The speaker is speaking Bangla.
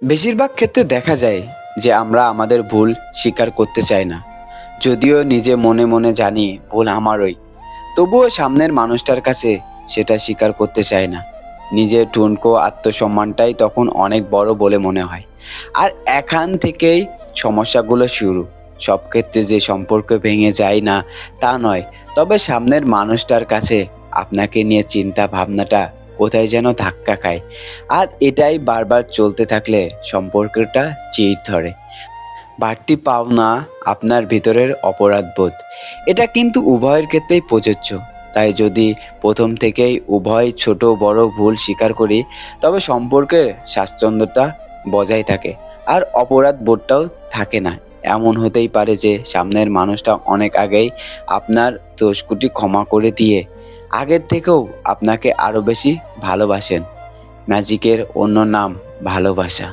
বেশিরভাগ ক্ষেত্রে দেখা যায় যে আমরা আমাদের ভুল স্বীকার করতে চাই না। যদিও নিজে মনে মনে জানি ভুল আমারই, তবুও সামনের মানুষটার কাছে সেটা স্বীকার করতে চাই না। নিজের ঠুনকো আত্মসম্মানটাই তখন অনেক বড় বলে মনে হয়। আর এখান থেকেই সমস্যাগুলো শুরু। সব ক্ষেত্রে যে সম্পর্ক ভেঙে যায় না তা নয়, তবে সামনের মানুষটার কাছে আপনাকে নিয়ে চিন্তা ভাবনাটা কোথায় যেন ধাক্কা খায়। আর এটাই বারবার চলতে থাকলে সম্পর্কটা চিড় ধরে। বাড়তি পাওনা, আপনার ভিতরের অপরাধবোধ, এটা কিন্তু উভয়ের ক্ষেত্রেই প্রযোজ্য। তাই যদি প্রথম থেকেই উভয় ছোট বড় ভুল স্বীকার করি, তবে সম্পর্কের স্বাচ্ছন্দ্যতা বজায় থাকে আর অপরাধ বোধটাও থাকে না। এমন হতেই পারে যে সামনের মানুষটা অনেক আগেই আপনার দোষগুটি ক্ষমা করে দিয়ে আগের থেকেও আপনাকে আরও বেশি ভালোবাসেন। ম্যাজিকের অন্য নাম ভালোবাসা।